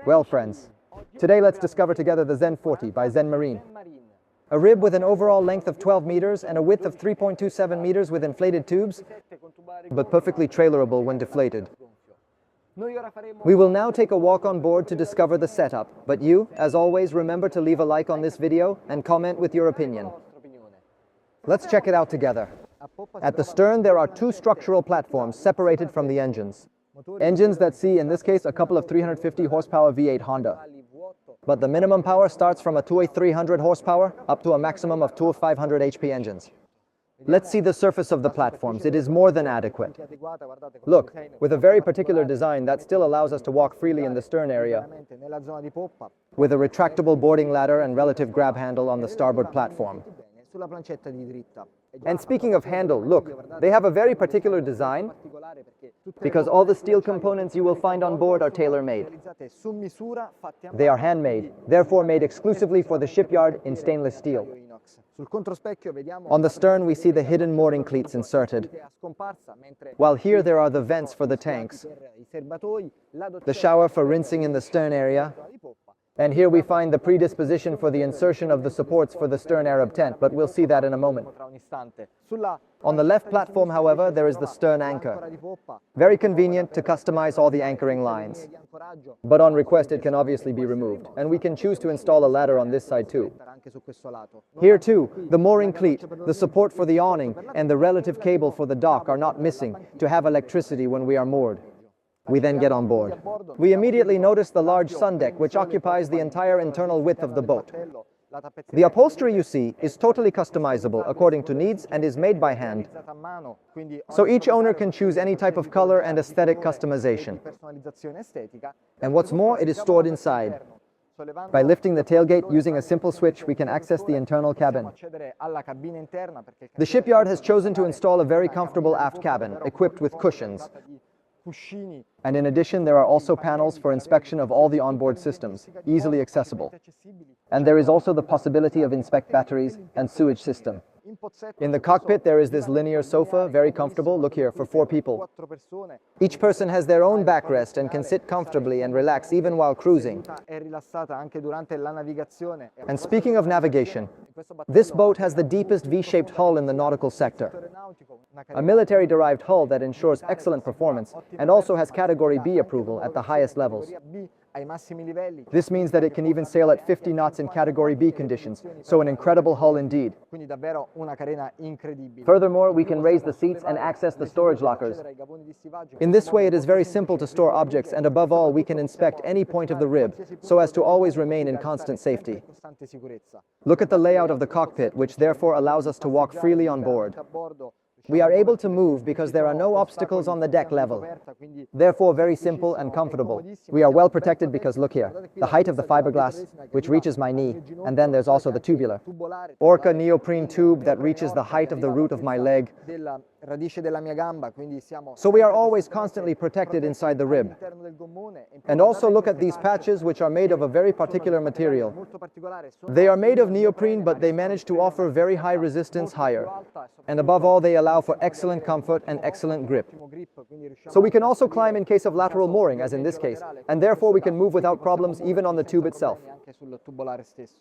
Well, friends, today let's discover together the Zen 40 by Zen Marine. A rib with an overall length of 12 meters and a width of 3.27 meters with inflated tubes, but perfectly trailerable when deflated. We will now take a walk on board to discover the setup, but you, as always, remember to leave a like on this video and comment with your opinion. Let's check it out together. At the stern, there are two structural platforms separated from the engines. Engines that see, in this case, a couple of 350 horsepower V8 Honda. But the minimum power starts from a 2A300 horsepower up to a maximum of 2 500 HP engines. Let's see the surface of the platforms. It is more than adequate. Look, with a very particular design that still allows us to walk freely in the stern area, with a retractable boarding ladder and relative grab handle on the starboard platform. And speaking of handle, look, they have a very particular design because all the steel components you will find on board are tailor-made. They are handmade, therefore made exclusively for the shipyard in stainless steel. On the stern we see the hidden mooring cleats inserted, while here there are the vents for the tanks, the shower for rinsing in the stern area, and here we find the predisposition for the insertion of the supports for the stern Arab tent, but we'll see that in a moment. On the left platform, however, there is the stern anchor. Very convenient to customize all the anchoring lines. But on request it can obviously be removed, and we can choose to install a ladder on this side too. Here too, the mooring cleat, the support for the awning, and the relative cable for the dock are not missing to have electricity when we are moored. We then get on board. We immediately notice the large sun deck, which occupies the entire internal width of the boat. The upholstery you see is totally customizable according to needs and is made by hand. So each owner can choose any type of color and aesthetic customization. And what's more, it is stored inside. By lifting the tailgate using a simple switch, we can access the internal cabin. The shipyard has chosen to install a very comfortable aft cabin, equipped with cushions. And in addition, there are also panels for inspection of all the onboard systems, easily accessible. And there is also the possibility of inspect batteries and sewage system. In the cockpit, there is this linear sofa, very comfortable, look here, for 4 people. Each person has their own backrest and can sit comfortably and relax even while cruising. And speaking of navigation, this boat has the deepest V-shaped hull in the nautical sector. A military-derived hull that ensures excellent performance and also has Category B approval at the highest levels. This means that it can even sail at 50 knots in Category B conditions, so an incredible hull indeed. Furthermore, we can raise the seats and access the storage lockers. In this way, it is very simple to store objects, and above all, we can inspect any point of the rib, so as to always remain in constant safety. Look at the layout of the cockpit, which therefore allows us to walk freely on board. We are able to move because there are no obstacles on the deck level. Therefore, very simple and comfortable. We are well protected because look here, the height of the fiberglass, which reaches my knee, and then there's also the tubular. Orca neoprene tube that reaches the height of the root of my leg. So we are always constantly protected inside the rib. And also look at these patches, which are made of a very particular material. They are made of neoprene, but they manage to offer very high resistance higher. And above all, they allow for excellent comfort and excellent grip. So we can also climb in case of lateral mooring, as in this case, and therefore we can move without problems even on the tube itself.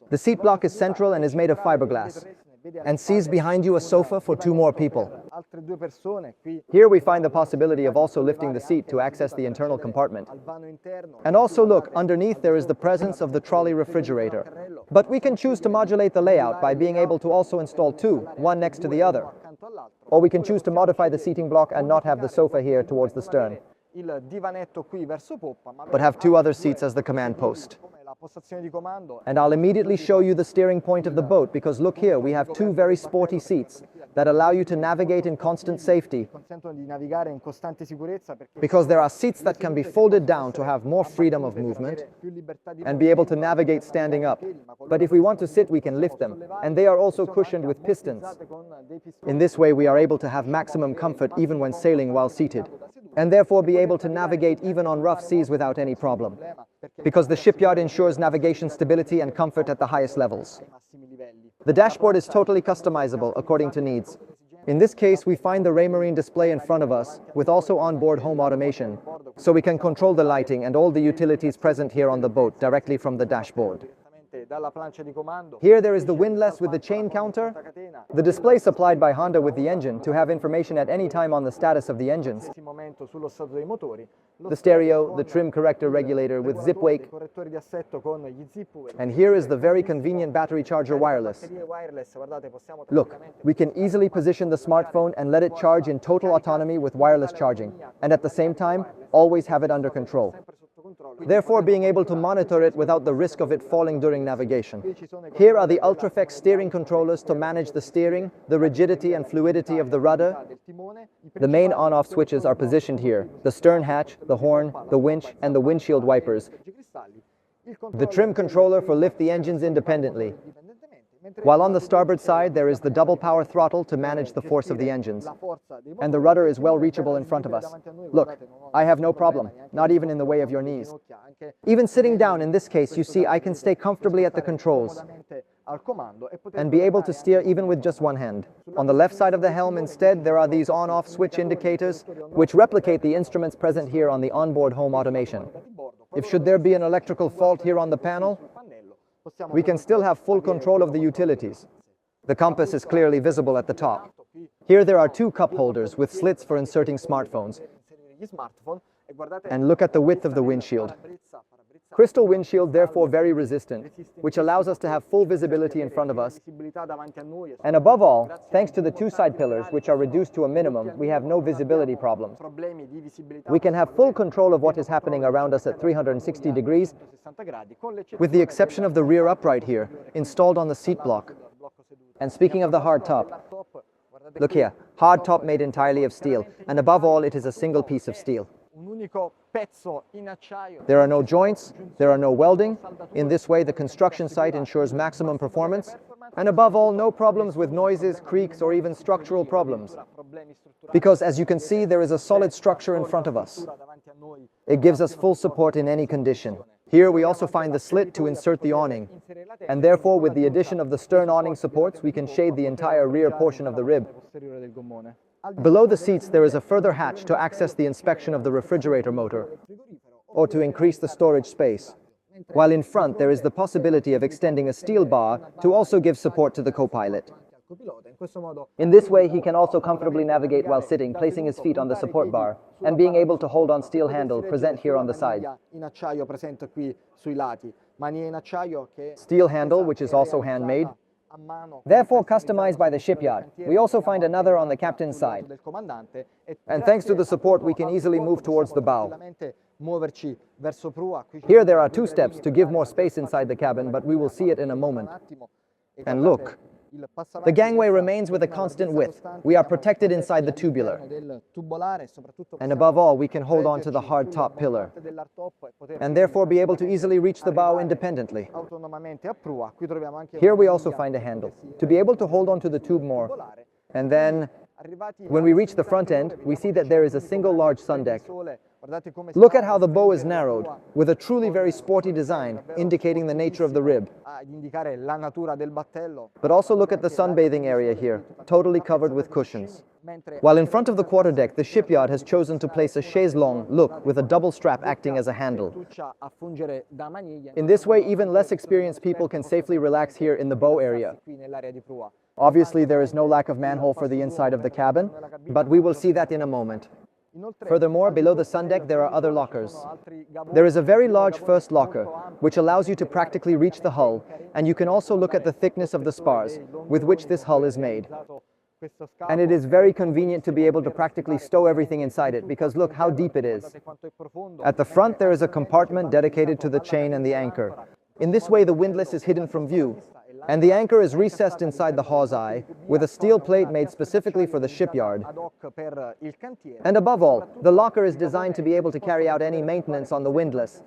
The seat block is central and is made of fiberglass, and sees behind you a sofa for 2 more people. Here we find the possibility of also lifting the seat to access the internal compartment. And also look, underneath there is the presence of the trolley refrigerator. But we can choose to modulate the layout by being able to also install 2, one next to the other. Or we can choose to modify the seating block and not have the sofa here towards the stern, but have 2 other seats as the command post. And I'll immediately show you the steering point of the boat, because look here, we have 2 very sporty seats that allow you to navigate in constant safety, because there are seats that can be folded down to have more freedom of movement and be able to navigate standing up. But if we want to sit, we can lift them, and they are also cushioned with pistons. In this way, we are able to have maximum comfort even when sailing while seated, and therefore be able to navigate even on rough seas without any problem, because the shipyard ensures navigation stability and comfort at the highest levels. The dashboard is totally customizable according to needs. In this case, we find the Zen Marine display in front of us, with also onboard home automation, so we can control the lighting and all the utilities present here on the boat directly from the dashboard. Here there is the windlass with the chain counter, the display supplied by Honda with the engine to have information at any time on the status of the engines, the stereo, the trim corrector regulator with zip wake, and here is the very convenient battery charger wireless. Look, we can easily position the smartphone and let it charge in total autonomy with wireless charging, and at the same time, always have it under control. Therefore, being able to monitor it without the risk of it falling during navigation. Here are the UltraFlex steering controllers to manage the steering, the rigidity and fluidity of the rudder. The main on-off switches are positioned here: the stern hatch, the horn, the winch, and the windshield wipers. The trim controller for lift the engines independently. While on the starboard side, there is the double power throttle to manage the force of the engines. And the rudder is well reachable in front of us. Look, I have no problem, not even in the way of your knees. Even sitting down in this case, you see I can stay comfortably at the controls and be able to steer even with just one hand. On the left side of the helm instead, there are these on-off switch indicators, which replicate the instruments present here on the onboard home automation. If should there be an electrical fault here on the panel, we can still have full control of the utilities. The compass is clearly visible at the top. Here there are two cup holders with slits for inserting smartphones. And look at the width of the windshield. Crystal windshield, therefore very resistant, which allows us to have full visibility in front of us. And above all, thanks to the two side pillars, which are reduced to a minimum, we have no visibility problems. We can have full control of what is happening around us at 360 degrees, with the exception of the rear upright here, installed on the seat block. And speaking of the hard top, look here, hard top made entirely of steel, and above all, it is a single piece of steel. There are no joints, there are no welding. In this way, the construction site ensures maximum performance, and above all, no problems with noises, creaks, or even structural problems. Because as you can see, there is a solid structure in front of us. It gives us full support in any condition. Here we also find the slit to insert the awning, and therefore with the addition of the stern awning supports, we can shade the entire rear portion of the rib. Below the seats there is a further hatch to access the inspection of the refrigerator motor, or to increase the storage space. While in front there is the possibility of extending a steel bar to also give support to the co-pilot. In this way he can also comfortably navigate while sitting, placing his feet on the support bar, and being able to hold on steel handle present here on the side. Steel handle, which is also handmade, therefore customized by the shipyard. We also find another on the captain's side. And thanks to the support, we can easily move towards the bow. Here there are two steps to give more space inside the cabin, but we will see it in a moment. And look, the gangway remains with a constant width. We are protected inside the tubular. And above all, we can hold on to the hard top pillar, and therefore be able to easily reach the bow independently. Here we also find a handle, to be able to hold on to the tube more. And then, when we reach the front end, we see that there is a single large sun deck. Look at how the bow is narrowed, with a truly very sporty design, indicating the nature of the rib. But also look at the sunbathing area here, totally covered with cushions. While in front of the quarterdeck, the shipyard has chosen to place a chaise longue, look, with a double strap acting as a handle. In this way, even less experienced people can safely relax here in the bow area. Obviously, there is no lack of manhole for the inside of the cabin, but we will see that in a moment. Furthermore, below the sun deck there are other lockers. There is a very large first locker, which allows you to practically reach the hull, and you can also look at the thickness of the spars with which this hull is made. And it is very convenient to be able to practically stow everything inside it, because look how deep it is. At the front there is a compartment dedicated to the chain and the anchor. In this way the windlass is hidden from view, and the anchor is recessed inside the hawse eye with a steel plate made specifically for the shipyard. And above all, the locker is designed to be able to carry out any maintenance on the windlass,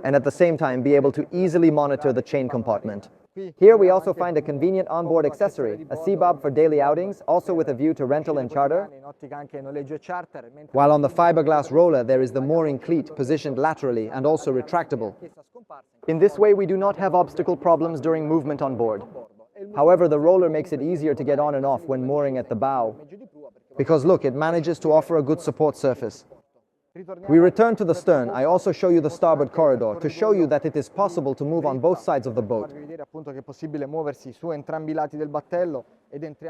and at the same time be able to easily monitor the chain compartment. Here we also find a convenient onboard accessory, a C-bob for daily outings, also with a view to rental and charter. While on the fiberglass roller there is the mooring cleat positioned laterally and also retractable. In this way we do not have obstacle problems during movement on board. However, the roller makes it easier to get on and off when mooring at the bow. Because look, it manages to offer a good support surface. We return to the stern. I also show you the starboard corridor to show you that it is possible to move on both sides of the boat.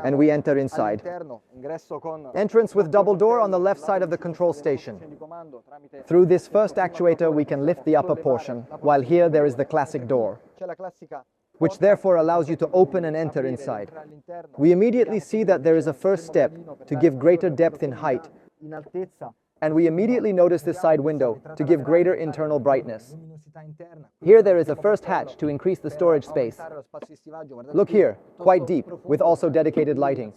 And we enter inside. Entrance with double door on the left side of the control station. Through this first actuator we can lift the upper portion, while here there is the classic door, which therefore allows you to open and enter inside. We immediately see that there is a first step to give greater depth in height. And we immediately notice this side window to give greater internal brightness. Here there is a first hatch to increase the storage space. Look here, quite deep, with also dedicated lighting.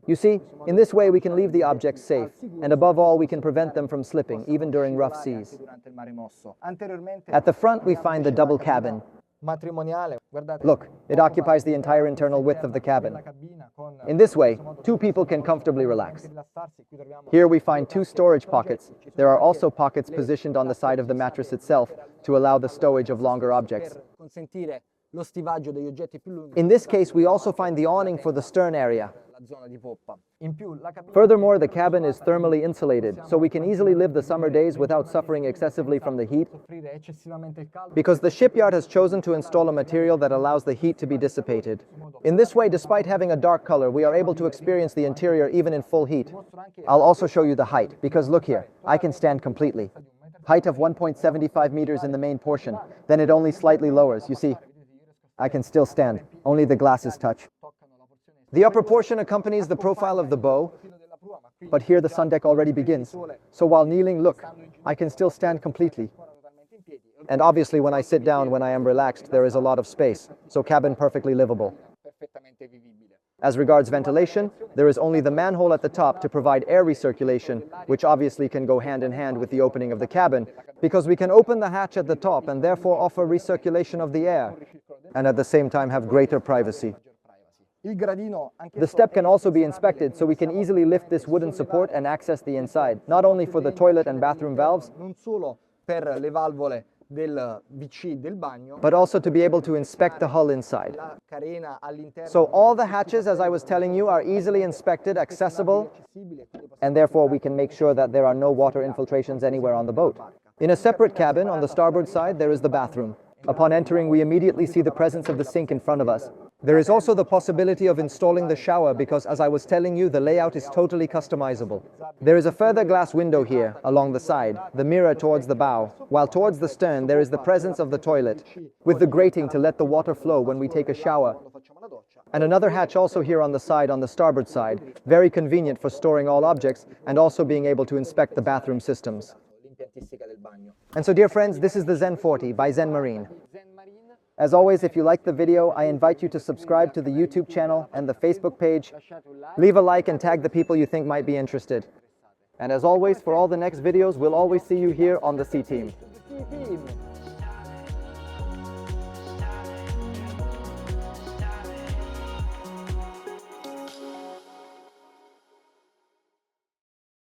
You see, in this way we can leave the objects safe, and above all we can prevent them from slipping, even during rough seas. At the front we find the double cabin. Look, it occupies the entire internal width of the cabin. In this way, two people can comfortably relax. Here we find two storage pockets. There are also pockets positioned on the side of the mattress itself to allow the stowage of longer objects. In this case, we also find the awning for the stern area. Furthermore, the cabin is thermally insulated, so we can easily live the summer days without suffering excessively from the heat, because the shipyard has chosen to install a material that allows the heat to be dissipated. In this way, despite having a dark color, we are able to experience the interior even in full heat. I'll also show you the height, because look here, I can stand completely. Height of 1.75 meters in the main portion, then it only slightly lowers. You see, I can still stand, only the glasses touch. The upper portion accompanies the profile of the bow, but here the sun deck already begins. So while kneeling, look, I can still stand completely. And obviously when I sit down, when I am relaxed, there is a lot of space, so cabin perfectly livable. As regards ventilation, there is only the manhole at the top to provide air recirculation, which obviously can go hand in hand with the opening of the cabin, because we can open the hatch at the top and therefore offer recirculation of the air, and at the same time have greater privacy. The step can also be inspected, so we can easily lift this wooden support and access the inside, not only for the toilet and bathroom valves, but also to be able to inspect the hull inside. So all the hatches, as I was telling you, are easily inspected, accessible, and therefore we can make sure that there are no water infiltrations anywhere on the boat. In a separate cabin on the starboard side, there is the bathroom. Upon entering, we immediately see the presence of the sink in front of us. There is also the possibility of installing the shower because, as I was telling you, the layout is totally customizable. There is a further glass window here, along the side, the mirror towards the bow, while towards the stern there is the presence of the toilet, with the grating to let the water flow when we take a shower. And another hatch also here on the side, on the starboard side, very convenient for storing all objects and also being able to inspect the bathroom systems. And so, dear friends, this is the Zen 40 by Zen Marine. As always, if you liked the video, I invite you to subscribe to the YouTube channel and the Facebook page. Leave a like and tag the people you think might be interested. And as always, for all the next videos, we'll always see you here on the C Team.